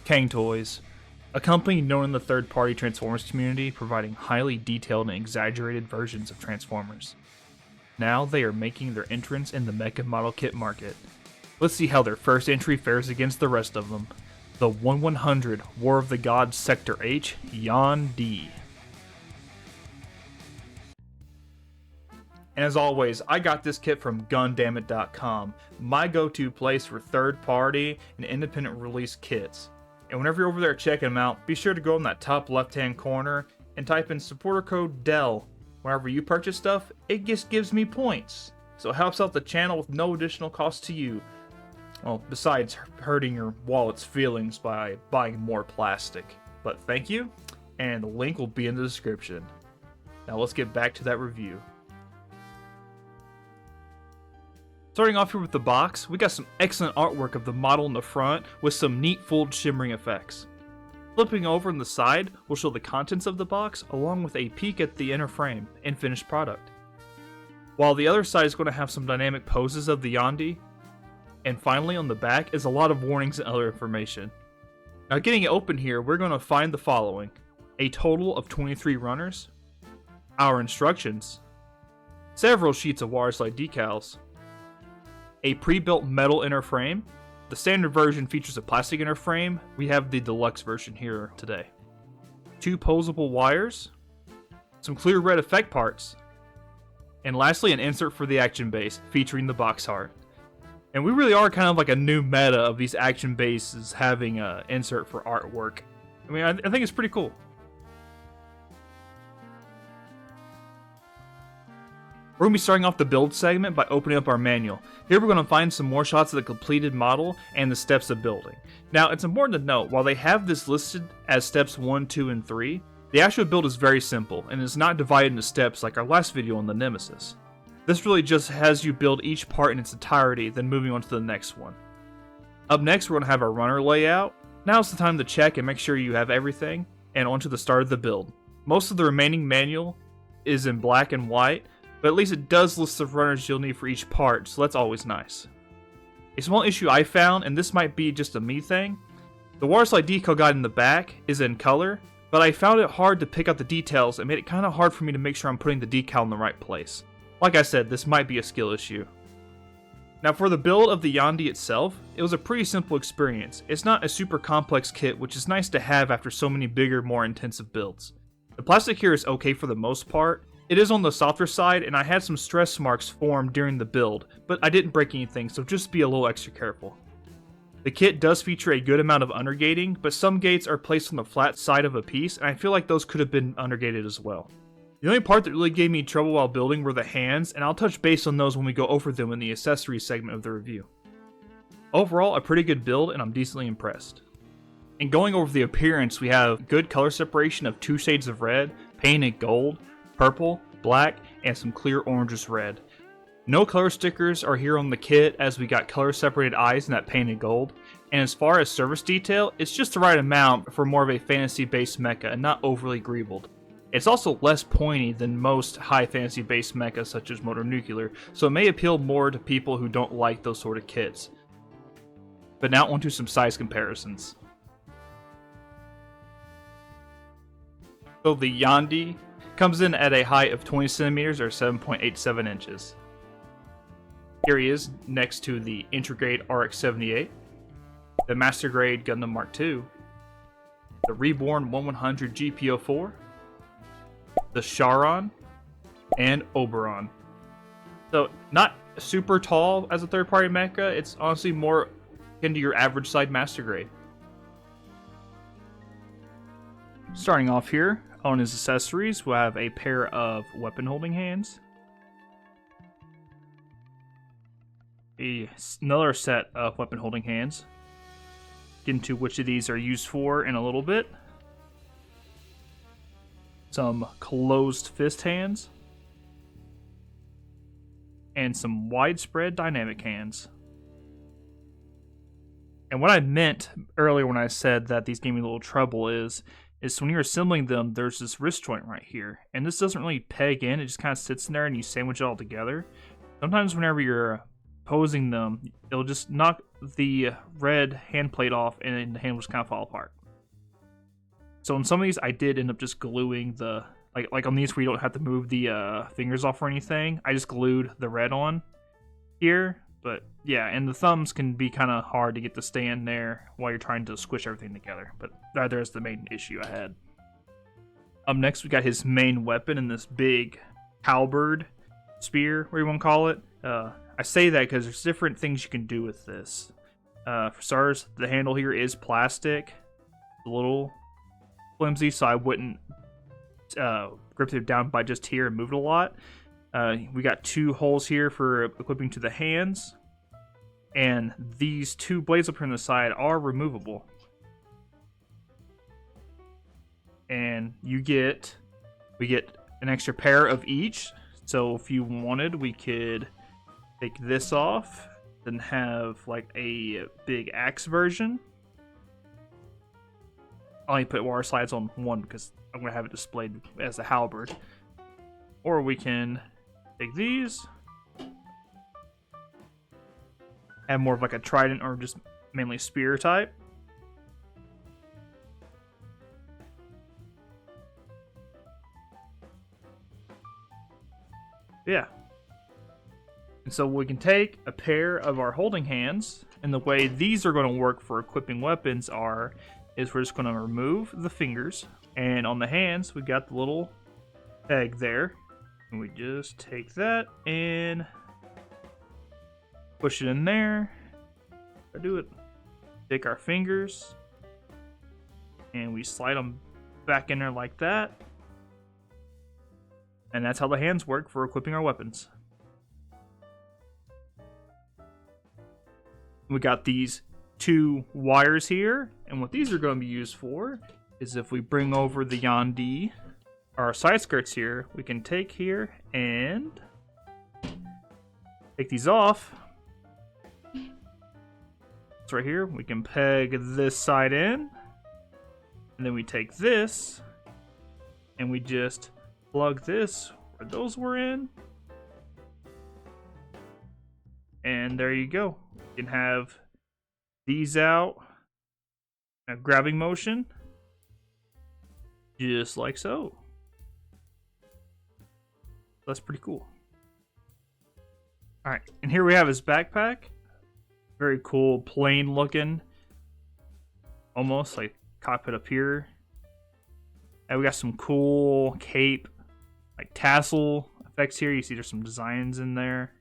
Cang-Toys, a company known in the third-party Transformers community providing highly detailed and exaggerated versions of Transformers. Now they are making their entrance in the mecha model kit market. Let's see how their first entry fares against the rest of them. The 1100 War of the Gods Sector H Yan D. And as always, I got this kit from Gundamit.com, my go-to place for third-party and independent release kits. And whenever you're over there checking them out, be sure to go in that top left-hand corner and type in supporter code DEL. Whenever you purchase stuff, it just gives me points. So it helps out the channel with no additional cost to you. Well, besides hurting your wallet's feelings by buying more plastic. But thank you, and the link will be in the description. Now let's get back to that review. Starting off here with the box, we got some excellent artwork of the model in the front with some neat fold shimmering effects. Flipping over on the side will show the contents of the box along with a peek at the inner frame and finished product. While the other side is going to have some dynamic poses of the Yondu. And finally on the back is a lot of warnings and other information. Now getting it open here, we're going to find the following. A total of 23 runners, our instructions, several sheets of water slide decals, a pre-built metal inner frame. The standard version features a plastic inner frame. We have the deluxe version here today. 2 posable wires, some clear red effect parts, and lastly an insert for the action base featuring the box art. And we really are kind of like a new meta of these action bases having an insert for artwork. I mean, I think it's pretty cool. We're going to be starting off the build segment by opening up our manual. Here we're going to find some more shots of the completed model and the steps of building. Now it's important to note, while they have this listed as steps 1, 2, and 3, the actual build is very simple and is not divided into steps like our last video on the Nemesis. This really just has you build each part in its entirety, then moving on to the next one. Up next we're going to have our runner layout. Now's the time to check and make sure you have everything, and on to the start of the build. Most of the remaining manual is in black and white, but at least it does list the runners you'll need for each part, so that's always nice. A small issue I found, and this might be just a me thing, the water slide decal guide in the back is in color, but I found it hard to pick out the details and made it kind of hard for me to make sure I'm putting the decal in the right place. Like I said, this might be a skill issue. Now for the build of the Yondu itself, it was a pretty simple experience. It's not a super complex kit, which is nice to have after so many bigger, more intensive builds. The plastic here is okay for the most part. It is on the softer side, and I had some stress marks formed during the build, but I didn't break anything, so just be a little extra careful. The kit does feature a good amount of undergating, but some gates are placed on the flat side of a piece, and I feel like those could have been undergated as well. The only part that really gave me trouble while building were the hands, and I'll touch base on those when we go over them in the accessories segment of the review. Overall, a pretty good build, and I'm decently impressed. And going over the appearance, we have good color separation of 2 shades of red, painted gold, purple, black, and some clear oranges red. No color stickers are here on the kit, as we got color separated eyes in that painted gold. And as far as service detail, it's just the right amount for more of a fantasy based mecha and not overly greebled. It's also less pointy than most high fantasy based mechas such as Motor Nuclear, so it may appeal more to people who don't like those sort of kits. But now onto some size comparisons. So the Yondu comes in at a height of 20 centimeters or 7.87 inches. Here he is next to the Intrograde RX-78, the Master Grade Gundam Mark II, the Reborn 1100 GPO-4, the Charon, and Oberon. So not super tall as a third-party mecha, it's honestly more akin to your average side Master Grade. Starting off here, on his accessories, we'll have a pair of weapon holding hands, another set of weapon holding hands, get into which of these are used for in a little bit, some closed fist hands, and some widespread dynamic hands. And what I meant earlier when I said that these gave me a little trouble is when you're assembling them, there's this wrist joint right here. And this doesn't really peg in, it just kind of sits in there and you sandwich it all together. Sometimes whenever you're posing them, it'll just knock the red hand plate off and the hand will just kind of fall apart. So in some of these, I did end up just gluing the, like on these where you don't have to move the fingers off or anything, I just glued the red on here. But yeah, and the thumbs can be kind of hard to get to stand there while you're trying to squish everything together. But there's the main issue I had. Up next, we got his main weapon in this big halberd, spear, whatever you want to call it. I say that because there's different things you can do with this. For starters, the handle here is plastic, a little flimsy, so I wouldn't grip it down by just here and move it a lot. We got 2 holes here for equipping to the hands, and these 2 blades up here on the side are removable. And we get an extra pair of each. So if you wanted, we could take this off, then have like a big axe version. I only put water slides on one because I'm gonna have it displayed as a halberd. Or we can take these, have more of like a trident or just mainly spear type. Yeah. And so we can take a pair of our holding hands, and the way these are going to work for equipping weapons is we're just going to remove the fingers, and on the hands we got the little peg there, and we just take that and push it in there. I do it. Take our fingers and we slide them back in there like that. And that's how the hands work for equipping our weapons. We got these 2 wires here, and what these are going to be used for is if we bring over the yandi, our side skirts here, we can take here and take these off. So right here, we can peg this side in, and then we take this, and we just plug this where those were in, and there you go. You can have these out in a grabbing motion, just like so. That's pretty cool. Alright, and here we have his backpack. Very cool, plain looking, almost like cockpit up here. And we got some cool cape, like tassel effects here. You see there's some designs in there.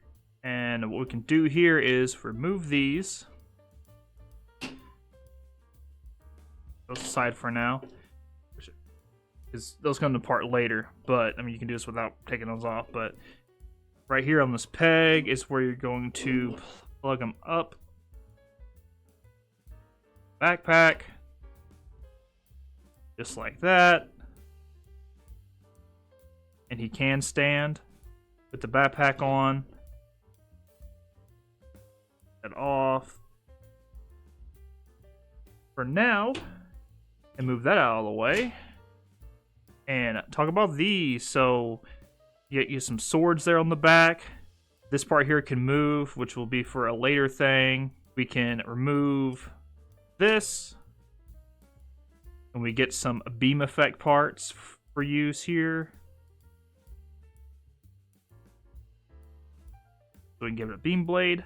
And what we can do here is remove these. Those aside for now, because those come apart later. But I mean, you can do this without taking those off. But right here on this peg is where you're going to plug them up. Backpack, just like that. And he can stand. Put the backpack on. That off. For now, and move that out of the way. And talk about these. So you get you some swords there on the back. This part here can move, which will be for a later thing. We can remove this, and we get some beam effect parts for use here. So we can give it a beam blade.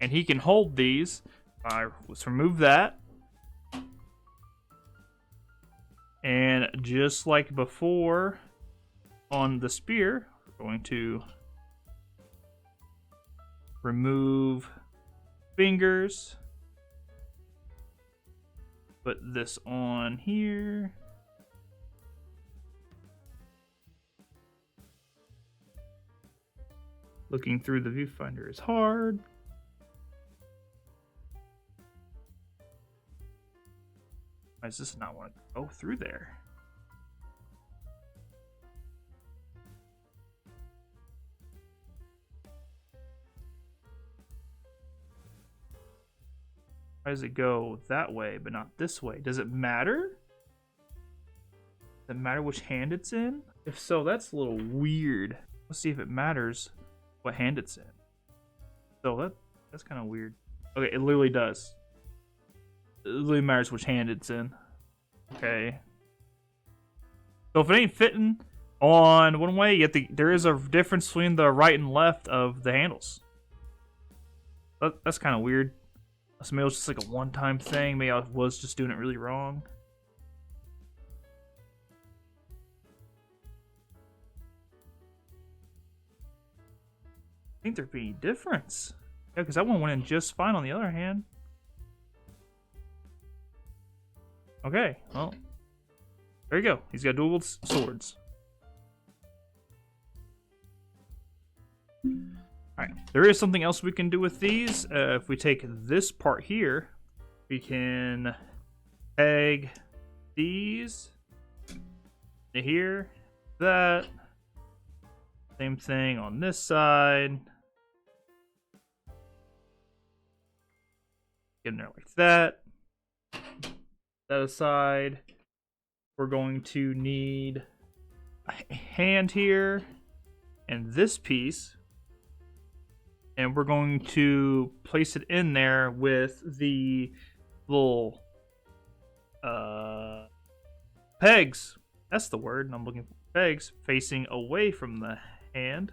And he can hold these. Let's remove that. And just like before on the spear, we're going to remove fingers. Put this on here. Looking through the viewfinder is hard. Why does this not want to go through there? Why does it go that way but not this way? Does it matter? Does it matter which hand it's in? If so, that's a little weird. Let's see if it matters what hand it's in. So that's kind of weird. Okay, it literally does. It literally matters which hand it's in. Okay. So if it ain't fitting on one way, yet there is a difference between the right and left of the handles. That's kind of weird. So maybe it was just like a one-time thing. Maybe I was just doing it really wrong. I think there'd be any difference. Yeah, because that one went in just fine on the other hand. Okay, well. There you go. He's got dual swords. Alright, there is something else we can do with these. If we take this part here, we can peg these to here, that. Same thing on this side. Get in there like that. That aside. We're going to need a hand here and this piece. And we're going to place it in there with the little pegs. That's the word I'm looking for. Pegs facing away from the hand.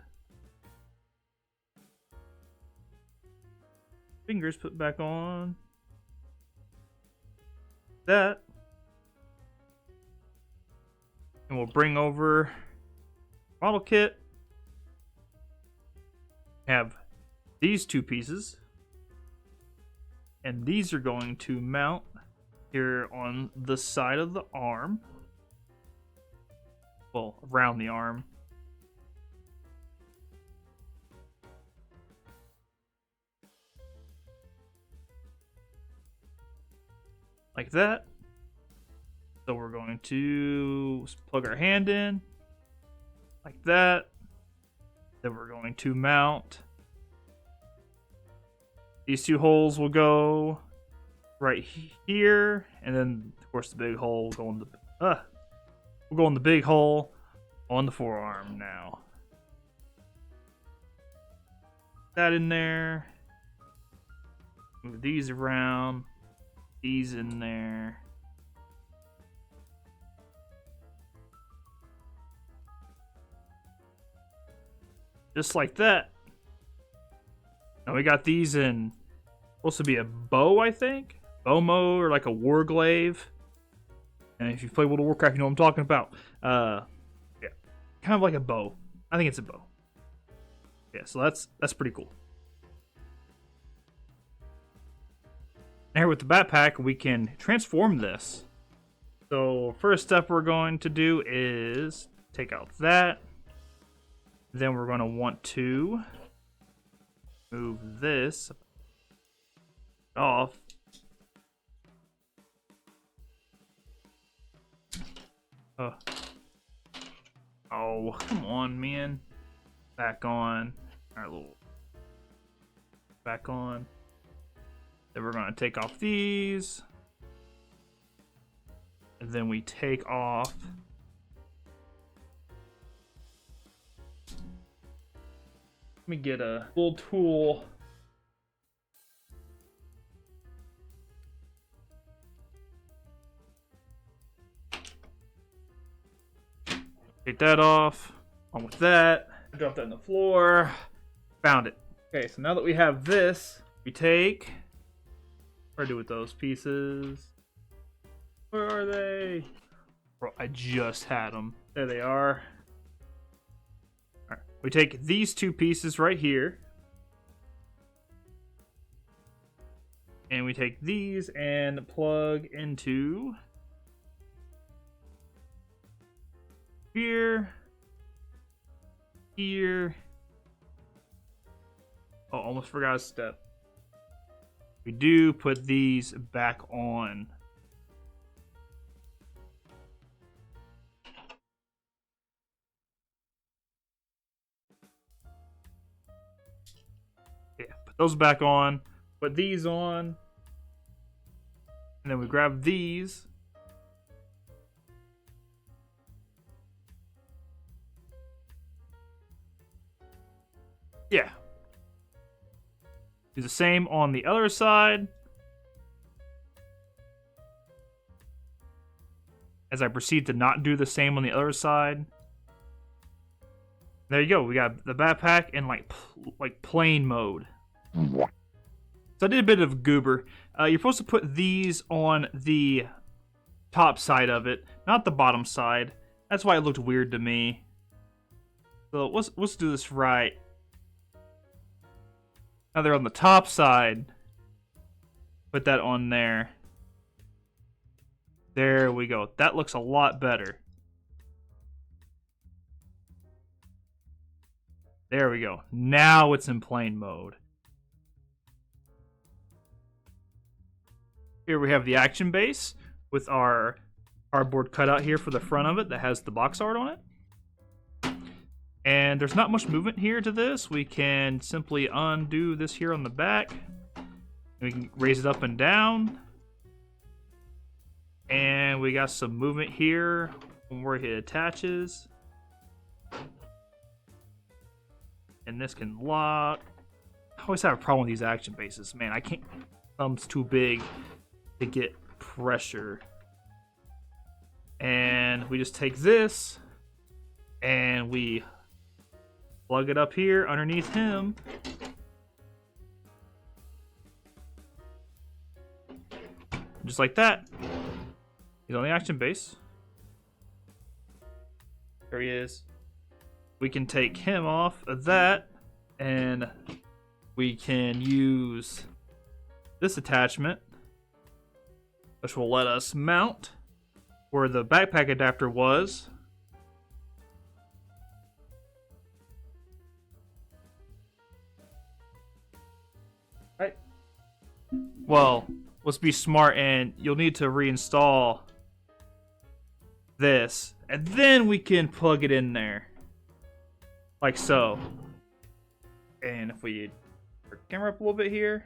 Fingers put back on. That. And we'll bring over model kit. Have these two pieces. And these are going to mount here on the side of the arm. Well, around the arm. Like that. So we're going to plug our hand in. Like that. Then we're going to mount. These two holes will go right here. And then, of course, the big hole will go in the... We'll go in the big hole on the forearm now. That in there. Move these around. These in there. Just like that. Now we got these in, supposed to be a bow, I think? Bow mode or like a war glaive. And if you play World of Warcraft, you know what I'm talking about. Yeah, kind of like a bow. I think it's a bow. Yeah, so that's pretty cool. And here with the backpack, we can transform this. So first step we're going to do is take out that. Then we're going to want to move this off. Oh, come on, man. Back on. Alright, little. Back on. Then we're going to take off these. And then we take off. Let me get a little tool. Take that off. On with that. Drop that on the floor. Found it. Okay, so now that we have this, we take. What do I do with those pieces? Where are they? Bro, I just had them. There they are. Alright, we take these two pieces right here. And we take these and plug into here, here. Oh, almost forgot a step. We do put these back on. Yeah, put those back on. Put these on. And then we grab these. Yeah. Do the same on the other side. As I proceed to not do the same on the other side. There you go. We got the backpack in like plain mode. So I did a bit of goober. You're supposed to put these on the top side of it, not the bottom side. That's why it looked weird to me. So let's do this right. Now they're on the top side. Put that on there. There we go. That looks a lot better. There we go. Now it's in plain mode. Here we have the action base with our cardboard cutout here for the front of it that has the box art on it. And there's not much movement here to this. We can simply undo this here on the back. We can raise it up and down. And we got some movement here where it attaches. And this can lock. I always have a problem with these action bases. Man, I can't. Thumb's too big to get pressure. And we just take this and we plug it up here underneath him. Just like that. He's on the action base. There he is. We can take him off of that, and we can use this attachment, which will let us mount where the backpack adapter was. Right. Well, let's be smart, and you'll need to reinstall this, and then we can plug it in there. Like so. And if we turn the camera up a little bit here.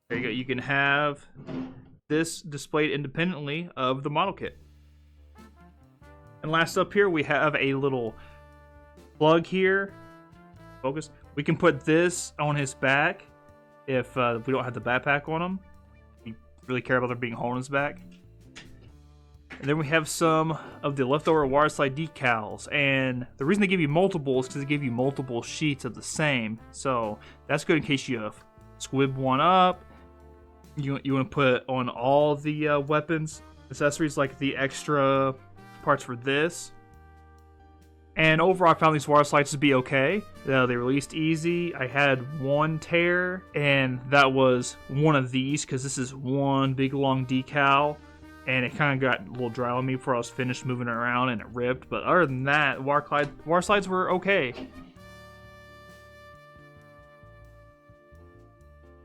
There you go. You can have this displayed independently of the model kit. And last up here, we have a little plug here. Focus. We can put this on his back if we don't have the backpack on him. We really care about there being a hole in his back. And then we have some of the leftover water slide decals. And the reason they give you multiple is because they give you multiple sheets of the same. So that's good in case you squib one up. You want to put on all the weapons, accessories, like the extra parts for this. And overall, I found these water slides to be okay. They released easy. I had one tear, and that was one of these, because this is one big long decal. And it kind of got a little dry on me before I was finished moving it around, and it ripped. But other than that, water slides were okay.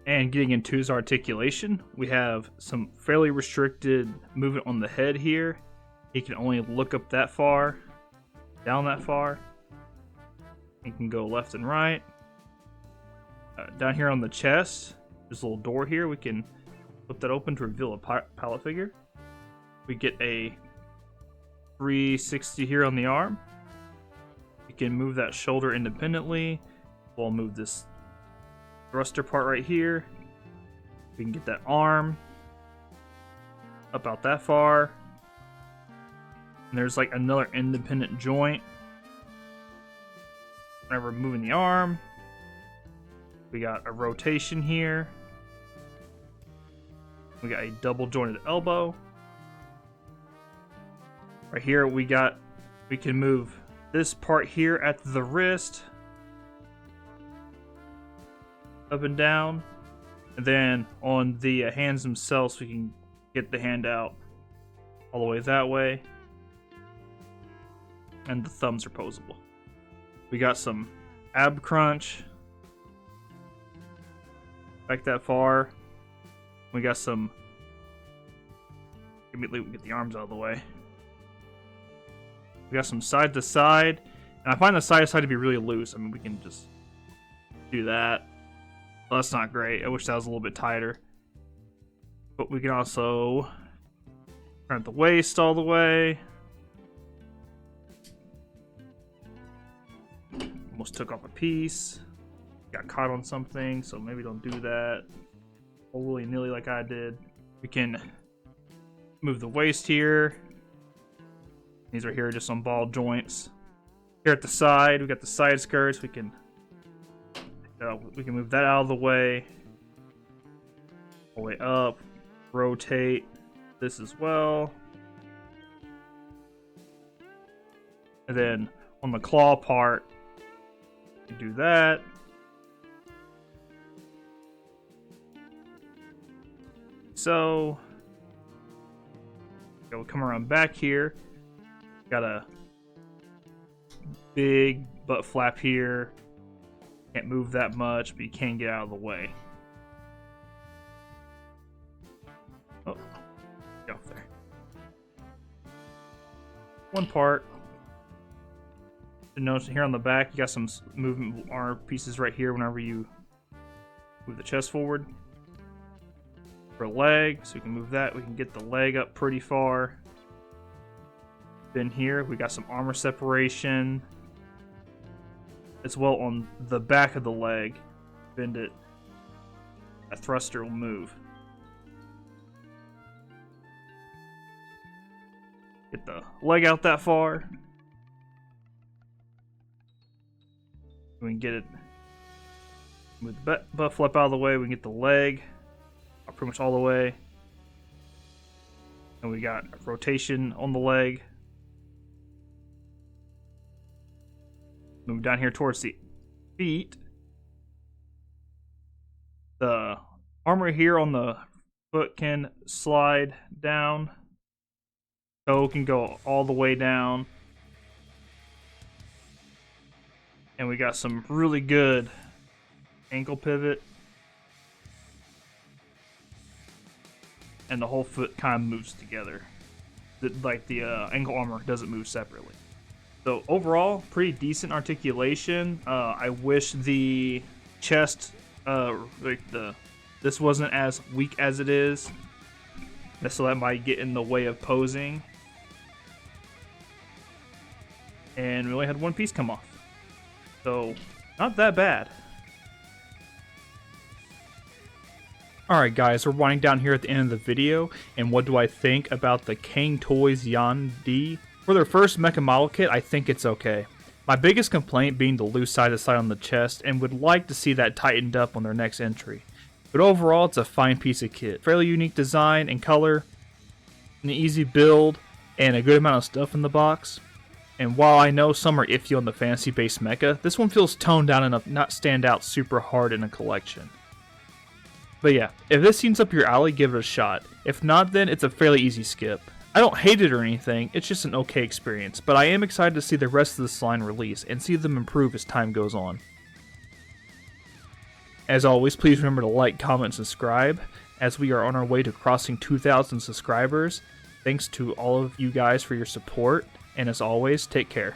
And getting into his articulation, we have some fairly restricted movement on the head here. He can only look up that far, down that far. He can go left and right. Down here on the chest, there's a little door here. We can flip that open to reveal a palette figure. We get a 360 here on the arm. We can move that shoulder independently. We'll move this thruster part right here. We can get that arm about that far. And there's like another independent joint. Whenever moving the arm, we got a rotation here. We got a double jointed elbow. Right here we can move this part here at the wrist up and down, and then on the hands themselves we can get the hand out all the way that way, and the thumbs are posable. We got some ab crunch back that far. We got some, immediately we get the arms out of the way. We got some side to side, and I find the side to side to be really loose. I mean, we can just do that. Well, that's not great. I wish that was a little bit tighter. But we can also turn the waist all the way. Almost took off a piece. Got caught on something, so maybe don't do that. All willy-nilly like I did. We can move the waist here. These right here are just some ball joints. Here at the side, we got the side skirts. We can move that out of the way. All the way up. Rotate this as well. And then on the claw part, you do that. So, we'll come around back here. Got a big butt flap here. Can't move that much, but you can get out of the way. Oh, get off there. One part. Notice here on the back, you got some movement arm pieces right here whenever you move the chest forward. For a leg, so we can move that. We can get the leg up pretty far. Then here, we got some armor separation. As well on the back of the leg. Bend it. A thruster will move. Get the leg out that far. We can get it. Move the butt flap out of the way. We can get the leg pretty much all the way. And we got a rotation on the leg. Move down here towards the feet. The armor here on the foot can slide down. Toe can go all the way down. And we got some really good ankle pivot. And the whole foot kind of moves together. Like the ankle armor doesn't move separately. So overall, pretty decent articulation. I wish the chest, this wasn't as weak as it is. So that might get in the way of posing. And we only had one piece come off. So, not that bad. Alright guys, we're winding down here at the end of the video, and what do I think about the Cang-Toys Yan D? For their first mecha model kit, I think it's okay. My biggest complaint being the loose side to side on the chest, and would like to see that tightened up on their next entry. But overall, it's a fine piece of kit. Fairly unique design and color, an easy build, and a good amount of stuff in the box. And while I know some are iffy on the fantasy-based mecha, this one feels toned down enough to not stand out super hard in a collection. But yeah, if this seems up your alley, give it a shot. If not, then it's a fairly easy skip. I don't hate it or anything, it's just an okay experience, but I am excited to see the rest of this line release and see them improve as time goes on. As always, please remember to like, comment, and subscribe, as we are on our way to crossing 2,000 subscribers. Thanks to all of you guys for your support, and as always, take care.